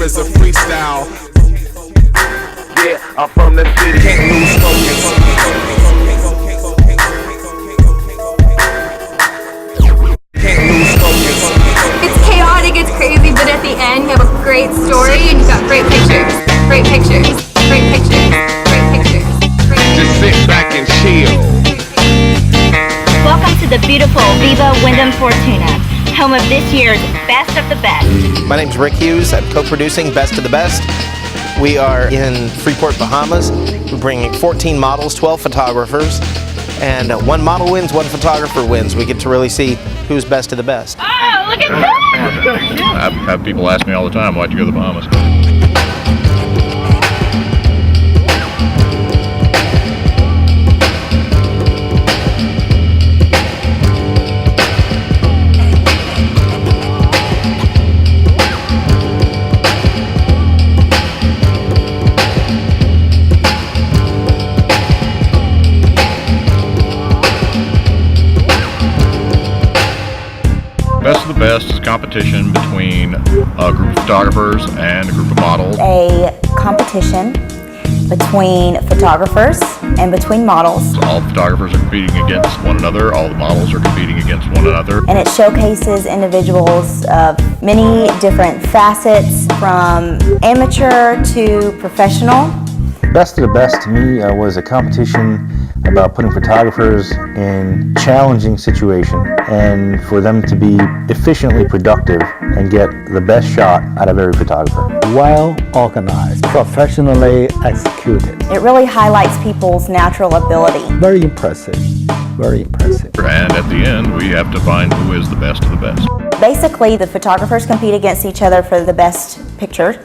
is a freestyle. Yeah, I'm from the city. Can't lose focus. It's chaotic, it's crazy, but at the end you have a great story and you got great pictures. Great pictures. Great pictures. Great pictures. Just sit back and chill. Welcome to the beautiful Viva Wyndham Fortuna, home of this year's Best of the Best. My name's Rick Hughes. I'm co-producing Best of the Best. We are in Freeport, Bahamas. We're bringing 14 models, 12 photographers, and one model wins, one photographer wins. We get to really see who's best of the best. Oh, look at that! I have people ask me all the time, why'd you go to the Bahamas? Best of the Best is a competition between a group of photographers and a group of models. A competition between photographers and between models. All the photographers are competing against one another, all the models are competing against one another. And it showcases individuals of many different facets, from amateur to professional. Best of the Best to me was a competition about putting photographers in challenging situations and for them to be efficiently productive and get the best shot out of every photographer. Well organized, professionally executed. It really highlights people's natural ability. Very impressive, very impressive. And at the end, we have to find who is the best of the best. Basically, the photographers compete against each other for the best picture,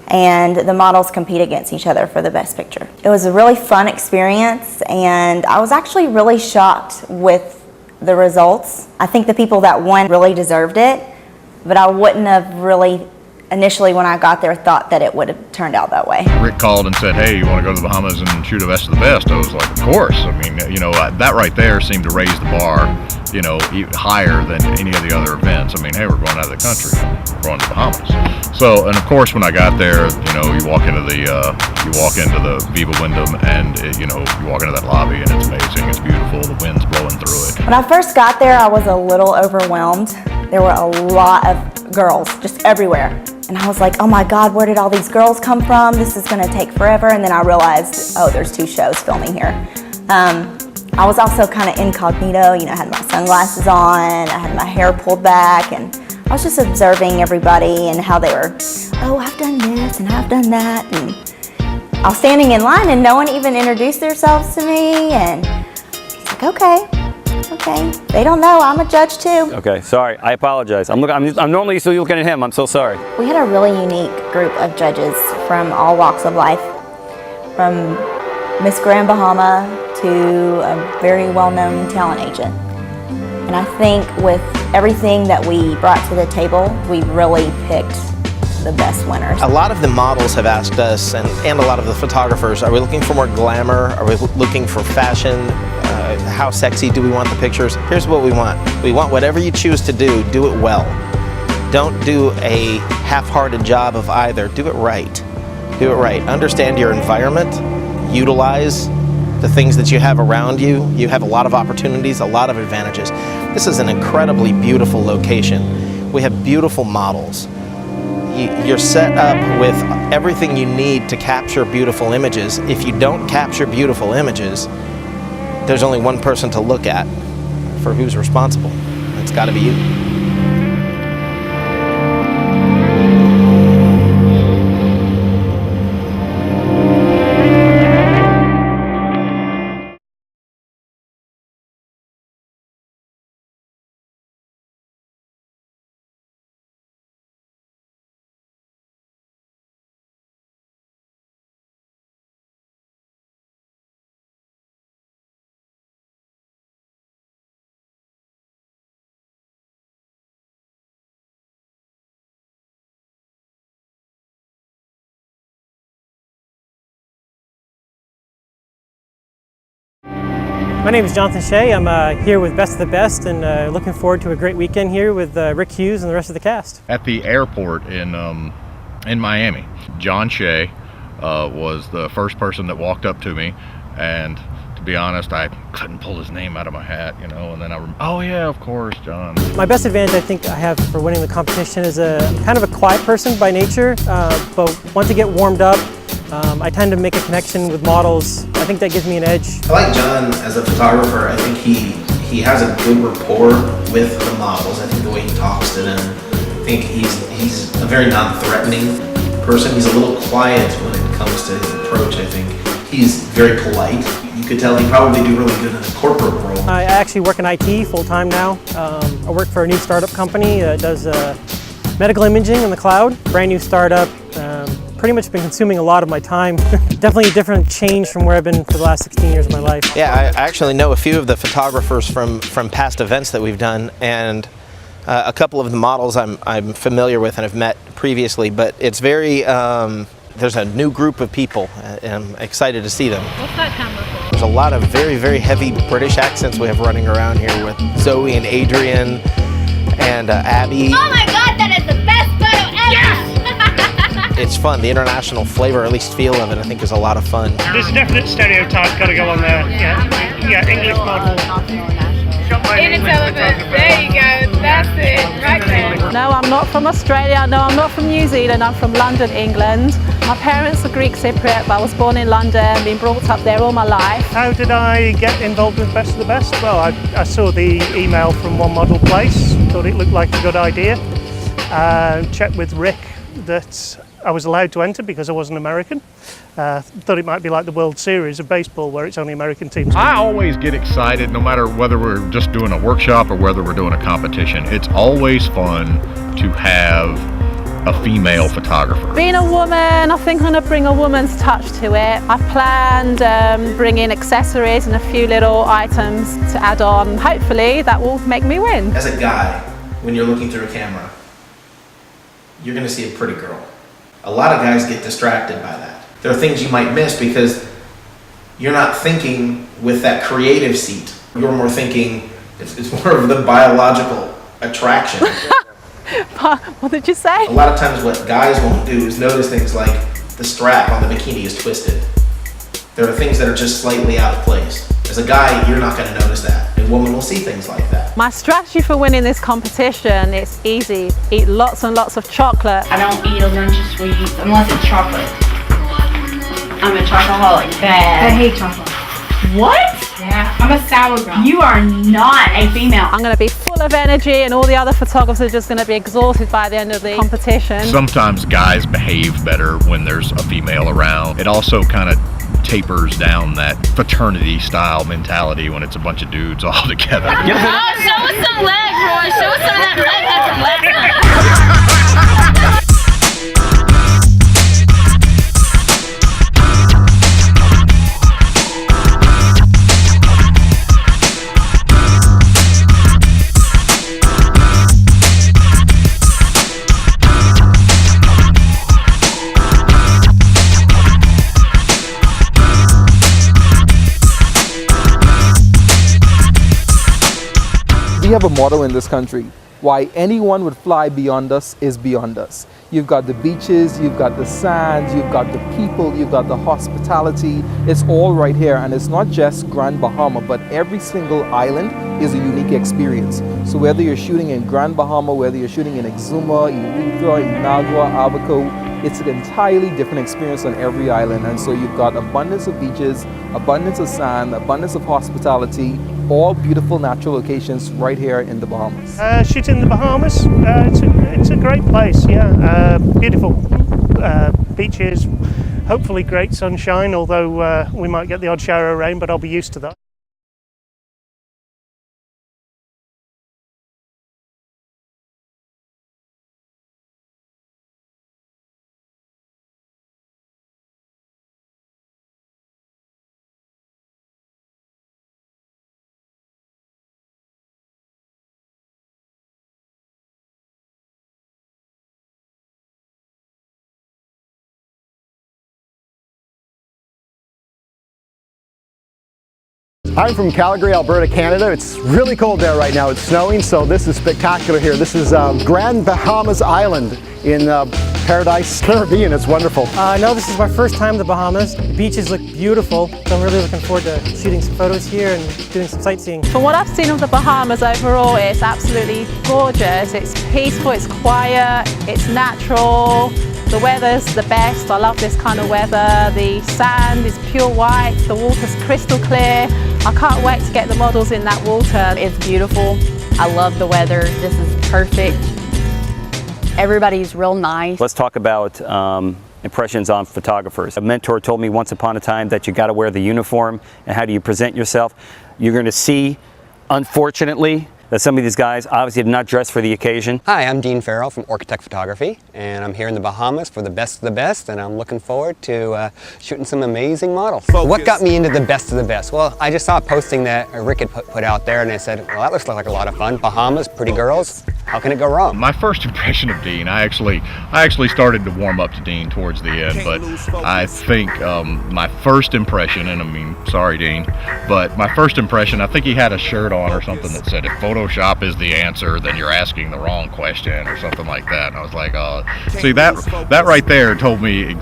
and the models compete against each other for the best picture. It was a really fun experience, and I was actually really shocked with the results. I think the people that won really deserved it, but I wouldn't have really initially when I got there thought that it would have turned out that way. Rick called and said, hey, you want to go to the Bahamas and shoot a Best of the Best? I was like, of course. I mean, you know, that right there seemed to raise the bar, you know, even higher than any of the other events. I mean, hey, we're going out of the country, we're going to the Bahamas. So, and of course, when I got there, you know, you walk into the Viva Wyndham, and you know, you walk into that lobby, and it's amazing. It's beautiful. The wind's blowing through it. When I first got there, I was a little overwhelmed. There were a lot of girls just everywhere, and I was like, oh my God, where did all these girls come from? This is going to take forever. And then I realized, oh, there's 2 shows filming here. I was also kind of incognito. You know, I had my sunglasses on, I had my hair pulled back, and I was just observing everybody and how they were, oh, I've done this and I've done that. And I was standing in line and no one even introduced themselves to me. And it's like, okay, they don't know, I'm a judge too. Okay, sorry, I apologize. I'm normally used to looking at him, I'm so sorry. We had a really unique group of judges from all walks of life, from Miss Grand Bahama to a very well-known talent agent. And I think with everything that we brought to the table, we really picked the best winners. A lot of the models have asked us, and a lot of the photographers, are we looking for more glamour? Are we looking for fashion? How sexy do we want the pictures? Here's what we want. We want whatever you choose to do it well. Don't do a half-hearted job of either. Do it right. Do it right. Understand your environment. Utilize the things that you have around you. You have a lot of opportunities, a lot of advantages. This is an incredibly beautiful location. We have beautiful models. You're set up with everything you need to capture beautiful images. If you don't capture beautiful images, there's only one person to look at for who's responsible. It's got to be you. My name is Jonathan Shea. I'm here with Best of the Best and looking forward to a great weekend here with Rick Hughes and the rest of the cast. At the airport in in Miami. John Shea was the first person that walked up to me, and to be honest, I couldn't pull his name out of my hat, you know, and then oh yeah, of course, John. My best advantage I think I have for winning the competition is kind of a quiet person by nature, but once I get warmed up, I tend to make a connection with models. I think that gives me an edge. I like John as a photographer. I think he has a good rapport with the models. I think the way he talks to them, I think he's a very non-threatening person. He's a little quiet when it comes to his approach. I think he's very polite. You could tell he'd probably do really good in a corporate role. I actually work in IT full-time now. I work for a new startup company that does medical imaging in the cloud. Brand new startup. Pretty much been consuming a lot of my time. Definitely a different change from where I've been for the last 16 years of my life. Yeah, I actually know a few of the photographers from past events that we've done, and a couple of the models I'm familiar with and have met previously, but it's very, there's a new group of people, and I'm excited to see them. What's that camera for? There's a lot of very, very heavy British accents we have running around here with Zoe and Adrian and Abby. Oh my god, that is the best photo ever! Yes! It's fun. The international flavor, or at least feel of it, I think is a lot of fun. There's a definite stereotype got to go on there. Yeah, English model. In a television. There you go. That's it. Right there. No, I'm not from Australia. No, I'm not from New Zealand. I'm from London, England. My parents are Greek Cypriot, but I was born in London, been brought up there all my life. How did I get involved with Best of the Best? Well, I saw the email from One Model Place, thought it looked like a good idea. Checked with Rick that I was allowed to enter because I wasn't American. Thought it might be like the World Series of baseball where it's only American teams. I always get excited no matter whether we're just doing a workshop or whether we're doing a competition. It's always fun to have a female photographer. Being a woman, I think I'm going to bring a woman's touch to it. I've planned bringing accessories and a few little items to add on. Hopefully that will make me win. As a guy, when you're looking through a camera, you're going to see a pretty girl. A lot of guys get distracted by that. There are things you might miss because you're not thinking with that creative seat. You're more thinking, it's more of the biological attraction. What did you say? A lot of times what guys won't do is notice things like the strap on the bikini is twisted. There are things that are just slightly out of place. As a guy, you're not going to notice that. A woman will see things like that. My strategy for winning this competition is easy. Eat lots and lots of chocolate. I don't eat a bunch of sweets unless it's chocolate. I'm a chocoholic. Bad. I hate chocolate. What? Yeah, I'm a sour girl. You are not a female. I'm going to be full of energy and all the other photographers are just going to be exhausted by the end of the competition. Sometimes guys behave better when there's a female around. It also kind of tapers down that fraternity style mentality when it's a bunch of dudes all together. Oh, show us some leg, Roy. Show us some of that leg from last night. We have a motto in this country: why anyone would fly beyond us is beyond us. You've got the beaches, you've got the sands, you've got the people, you've got the hospitality. It's all right here, and it's not just Grand Bahama, but every single island is a unique experience. So whether you're shooting in Grand Bahama, whether you're shooting in Exuma, Eleuthera, Inagua, Abaco, it's an entirely different experience on every island. And so you've got abundance of beaches, abundance of sand, abundance of hospitality, all beautiful natural locations right here in the Bahamas. Shooting in the Bahamas, it's a great place, yeah. Beautiful beaches, hopefully great sunshine, although we might get the odd shower of rain, but I'll be used to that. I'm from Calgary, Alberta, Canada. It's really cold there right now. It's snowing, so this is spectacular here. This is Grand Bahamas Island in Paradise, Caribbean. It's wonderful. No, this is my first time in the Bahamas. The beaches look beautiful, so I'm really looking forward to shooting some photos here and doing some sightseeing. From what I've seen of the Bahamas overall, it's absolutely gorgeous. It's peaceful, it's quiet, it's natural. The weather's the best. I love this kind of weather. The sand is pure white, the water's crystal clear. I can't wait to get the models in that water. It's beautiful. I love the weather. This is perfect. Everybody's real nice. Let's talk about impressions on photographers. A mentor told me once upon a time that you got to wear the uniform, and how do you present yourself. You're going to see, unfortunately, that some of these guys obviously have not dressed for the occasion. Hi, I'm Dean Farrell from Architect Photography, and I'm here in the Bahamas for the best of the best, and I'm looking forward to shooting some amazing models. What got me into the best of the best? Well, I just saw a posting that Rick had put out there, and I said, well, that looks like a lot of fun. Bahamas, pretty girls, how can it go wrong? My first impression of Dean, I actually started to warm up to Dean towards the end, but I think my first impression, and I mean, sorry Dean, but my first impression, I think he had a shirt on or something that said, if Photoshop is the answer, then you're asking the wrong question, or something like that. And I was like, see, that right there told me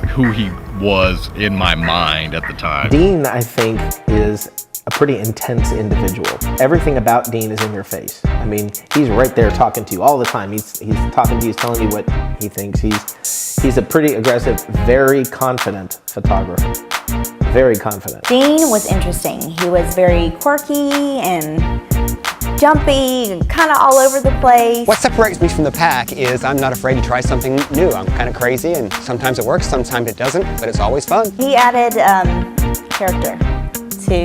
who he was in my mind at the time. Dean, I think, is a pretty intense individual. Everything about Dean is in your face. I mean, he's right there talking to you all the time. He's talking to you, he's telling you what he thinks. He's a pretty aggressive, very confident photographer. Very confident. Dean was interesting. He was very quirky and jumpy and kind of all over the place. What separates me from the pack is I'm not afraid to try something new. I'm kind of crazy, and sometimes it works, sometimes it doesn't, but it's always fun. He added character to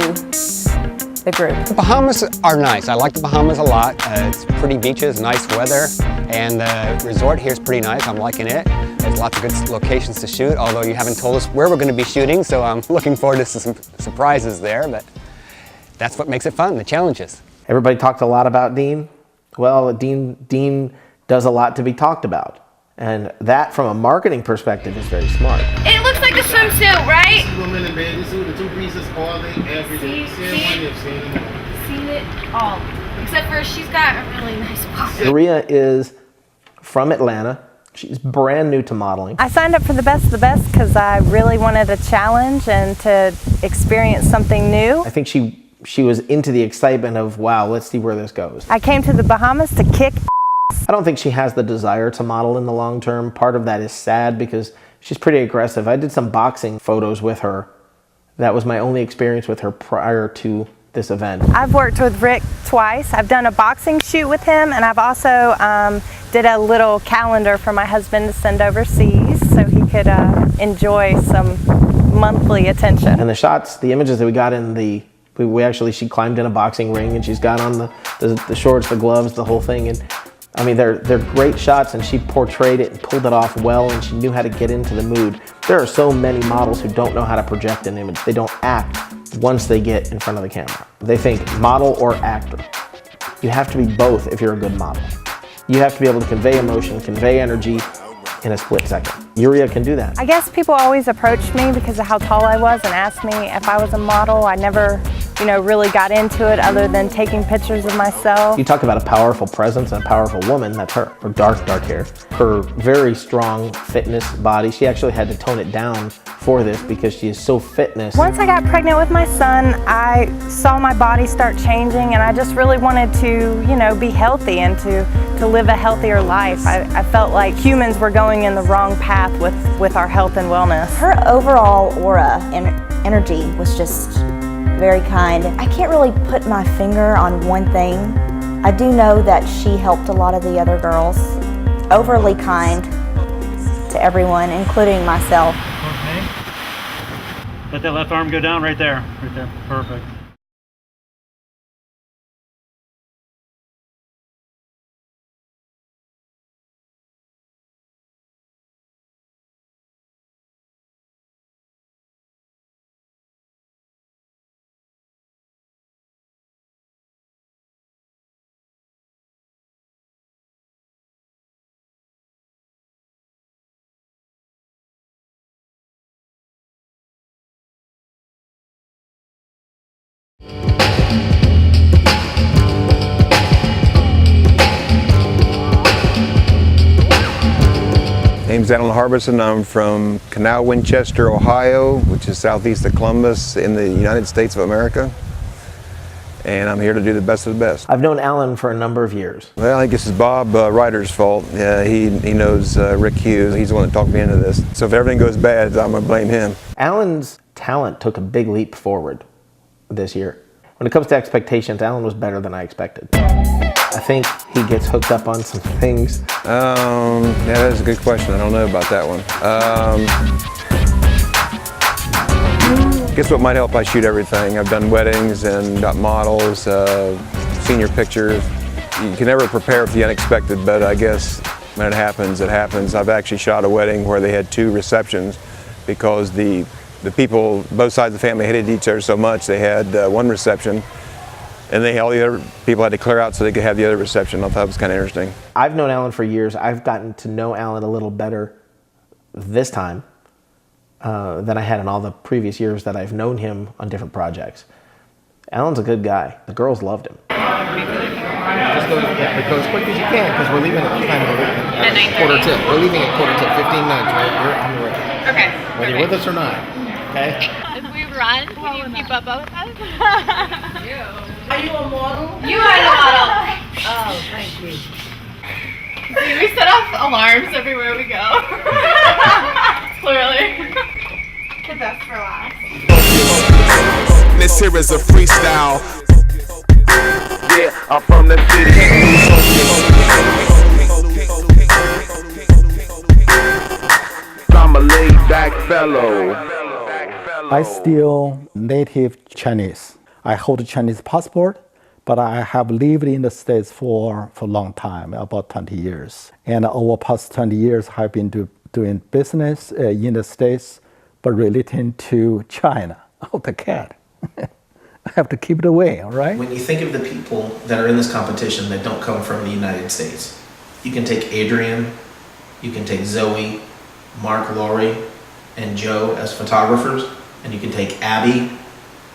the group. The Bahamas are nice. I like the Bahamas a lot. It's pretty beaches, nice weather, and the resort here is pretty nice. I'm liking it. There's lots of good locations to shoot, although you haven't told us where we're going to be shooting, so I'm looking forward to some surprises there, but that's what makes it fun, the challenges. Everybody talked a lot about Dean. Well, Dean does a lot to be talked about. And that, from a marketing perspective, is very smart. It looks like a swimsuit, right? Women in bathing suit, the two pieces all day, every day. Seen it all. Except for she's got a really nice pocket. Maria is from Atlanta. She's brand new to modeling. I signed up for the best of the best because I really wanted a challenge and to experience something new. I think she was into the excitement of, wow, let's see where this goes. I came to the Bahamas to kick ass. I don't think she has the desire to model in the long term. Part of that is sad because she's pretty aggressive. I did some boxing photos with her. That was my only experience with her prior to this event. I've worked with Rick twice. I've done a boxing shoot with him, and I've also did a little calendar for my husband to send overseas so he could enjoy some monthly attention. And the shots, the images that we got in the, she climbed in a boxing ring and she's got on the shorts, the gloves, the whole thing. And I mean, they're great shots, and she portrayed it and pulled it off well, and she knew how to get into the mood. There are so many models who don't know how to project an image. They don't act once they get in front of the camera. They think model or actor. You have to be both if you're a good model. You have to be able to convey emotion, convey energy in a split second. Yuria can do that. I guess people always approached me because of how tall I was and asked me if I was a model. I never, really got into it other than taking pictures of myself. You talk about a powerful presence and a powerful woman, that's her. Her dark hair. Her very strong fitness body. She actually had to tone it down for this because she is so fitness. Once I got pregnant with my son, I saw my body start changing, and I just really wanted to, be healthy and to live a healthier life. I felt like humans were going in the wrong path with our health and wellness. Her overall aura and energy was just very kind. I can't really put my finger on one thing. I do know that she helped a lot of the other girls. Overly kind to everyone, including myself. Okay. Let that left arm go down right there. Right there. Perfect. name's Alan Harbison. I'm from Canal Winchester, Ohio, which is southeast of Columbus in the United States of America. And I'm here to do the best of the best. I've known Alan for a number of years. Well, I think this is Bob Ryder's fault. He knows Rick Hughes. He's the one that talked me into this. So if everything goes bad, I'm going to blame him. Alan's talent took a big leap forward this year. When it comes to expectations, Alan was better than I expected. I think he gets hooked up on some things. Yeah, that's a good question. I don't know about that one. Guess what might help? I shoot everything. I've done weddings and got models, senior pictures. You can never prepare for the unexpected, but I guess when it happens, it happens. I've actually shot a wedding where they had 2 receptions because the people, both sides of the family hated each other so much they had 1 reception, and all the other people had to clear out so they could have the other reception. I thought it was kind of interesting. I've known Alan for years. I've gotten to know Alan a little better this time than I had in all the previous years that I've known him on different projects. Alan's a good guy. The girls loved him. Just go as quick as you can because we're leaving at quarter till. We're leaving at quarter till, 15 minutes, right? You're on the road. Okay. Whether you're with us or not, okay? If we run, can you keep up with us? Are you a model? You are the model. Oh, thank you. See, we set off alarms everywhere we go. Clearly. The best for last. This here is a freestyle. Yeah, I'm from the city. I'm a laid back fellow. I still native Chinese. I hold a Chinese passport, but I have lived in the States for a long time, about 20 years. And over past 20 years, I've been doing business in the States, but relating to China. Oh, the cat. I have to keep it away, all right? When you think of the people that are in this competition that don't come from the United States, you can take Adrian, you can take Zoe, Mark, Laurie, and Joe as photographers, and you can take Abby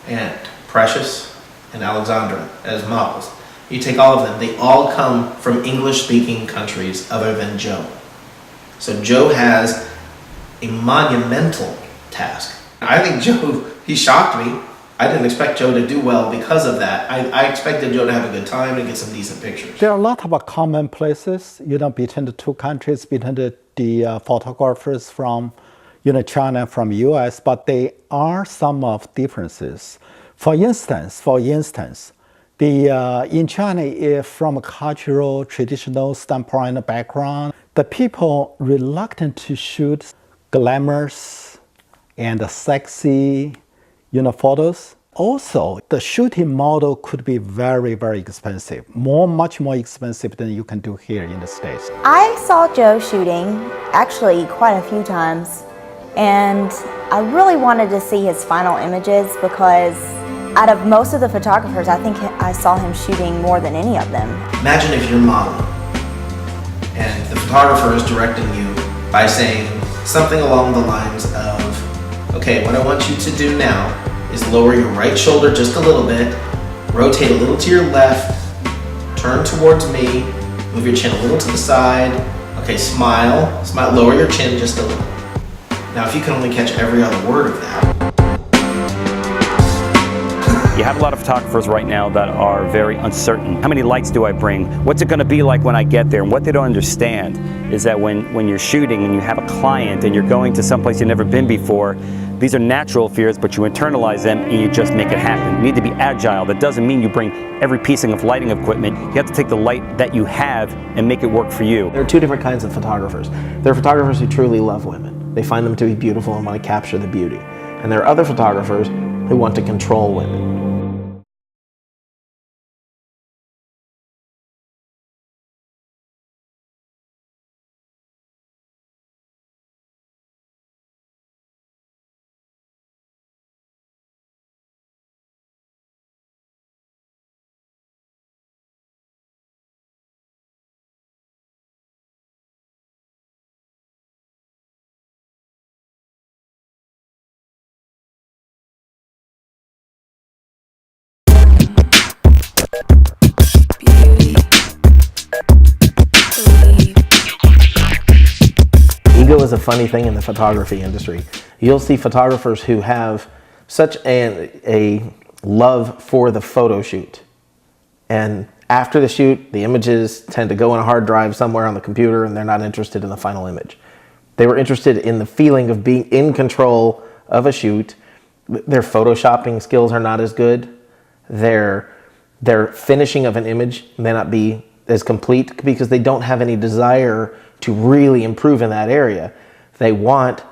and Precious and Alexandra as models. You take all of them, they all come from English-speaking countries other than Joe. So Joe has a monumental task. I think Joe, he shocked me. I didn't expect Joe to do well because of that. I expected Joe to have a good time and get some decent pictures. There are a lot of common places, between the 2 countries, between the photographers from, China, from US, but there are some of differences. For instance, in China, if from a cultural, traditional standpoint background, the people reluctant to shoot glamorous and sexy, photos. Also, the shooting model could be very, very expensive. Much more expensive than you can do here in the States. I saw Joe shooting actually quite a few times, and I really wanted to see his final images because out of most of the photographers, I think I saw him shooting more than any of them. Imagine if you're modeling and the photographer is directing you by saying something along the lines of, okay, what I want you to do now is lower your right shoulder just a little bit, rotate a little to your left, turn towards me, move your chin a little to the side, okay, smile, lower your chin just a little. Now if you can only catch every other word of that. You have a lot of photographers right now that are very uncertain. How many lights do I bring? What's it going to be like when I get there? And what they don't understand is that when you're shooting and you have a client and you're going to someplace you've never been before, these are natural fears, but you internalize them and you just make it happen. You need to be agile. That doesn't mean you bring every piece of lighting equipment. You have to take the light that you have and make it work for you. There are 2 different kinds of photographers. There are photographers who truly love women. They find them to be beautiful and want to capture the beauty. And there are other photographers who want to control women. is a funny thing in the photography industry. You'll see photographers who have such a love for the photo shoot. And after the shoot, the images tend to go in a hard drive somewhere on the computer and they're not interested in the final image. They were interested in the feeling of being in control of a shoot. Their photoshopping skills are not as good. Their finishing of an image may not be as complete because they don't have any desire to really improve in that area. They want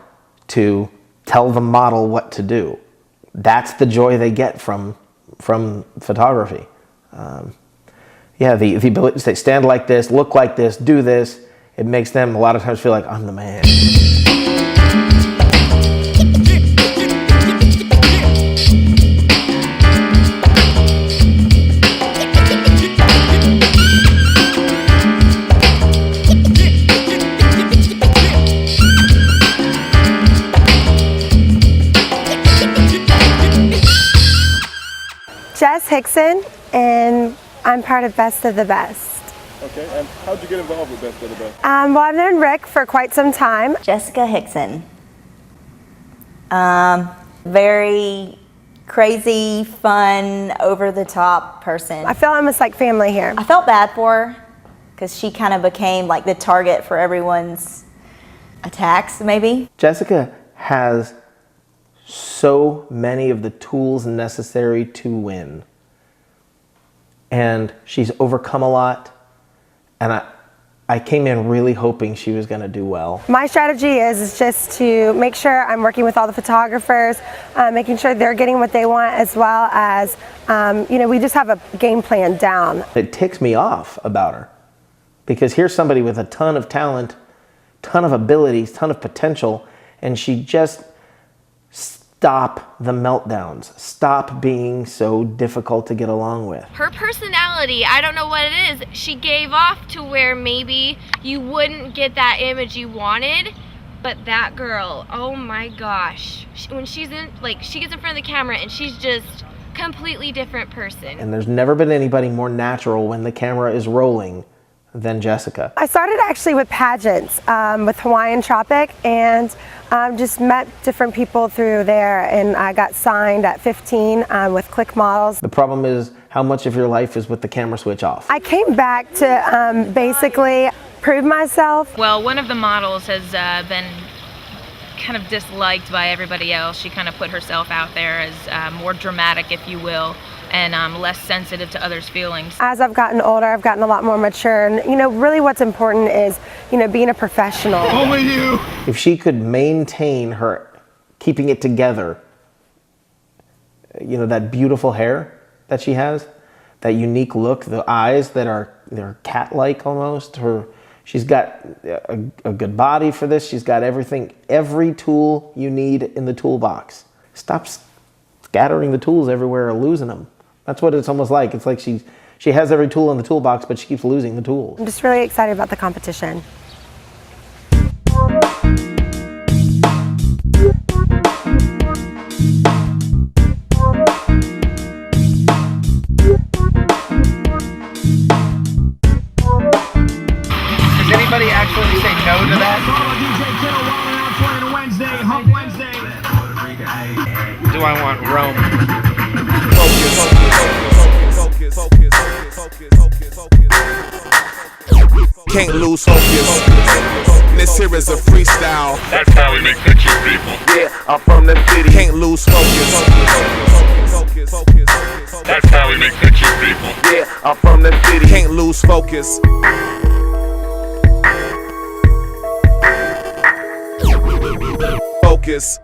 to tell the model what to do. That's the joy they get from photography. Yeah, the ability to say, stand like this, look like this, do this, it makes them a lot of times feel like, I'm the man. Hixson, and I'm part of Best of the Best. Okay, and how'd you get involved with Best of the Best? Well, I've known Rick for quite some time. Jessica Hixson. Very crazy, fun, over-the-top person. I feel almost like family here. I felt bad for her because she kind of became like the target for everyone's attacks, maybe. Jessica has so many of the tools necessary to win. And she's overcome a lot. And I came in really hoping she was gonna do well. My strategy is just to make sure I'm working with all the photographers, making sure they're getting what they want, as well as, we just have a game plan down. It ticks me off about her because here's somebody with a ton of talent, ton of abilities, ton of potential, and she just stop the meltdowns. Stop being so difficult to get along with. Her personality, I don't know what it is, she gave off to where maybe you wouldn't get that image you wanted, but that girl, oh my gosh. When she's in, she gets in front of the camera and she's just completely different person. And there's never been anybody more natural when the camera is rolling than Jessica. I started actually with pageants with Hawaiian Tropic, and just met different people through there, and I got signed at 15 with Click Models. The problem is how much of your life is with the camera switch off. I came back to basically prove myself. Well, one of the models has been kind of disliked by everybody else. She kind of put herself out there as more dramatic, if you will, and less sensitive to others' feelings. As I've gotten older, I've gotten a lot more mature, and really what's important is, being a professional. Only you! If she could maintain her keeping it together, that beautiful hair that she has, that unique look, the eyes that they're cat-like almost, she's got a good body for this, she's got everything, every tool you need in the toolbox. Stop scattering the tools everywhere or losing them. That's what it's almost like. It's like she has every tool in the toolbox, but she keeps losing the tools. I'm just really excited about the competition. Does anybody actually say no to that? Do I want Rome? Can't lose focus. This here is a freestyle. That's how we make pictures, people. Yeah, I'm from the city. Can't lose focus. That's how we make pictures, people. Yeah, I'm from the city. Can't lose focus. Focus.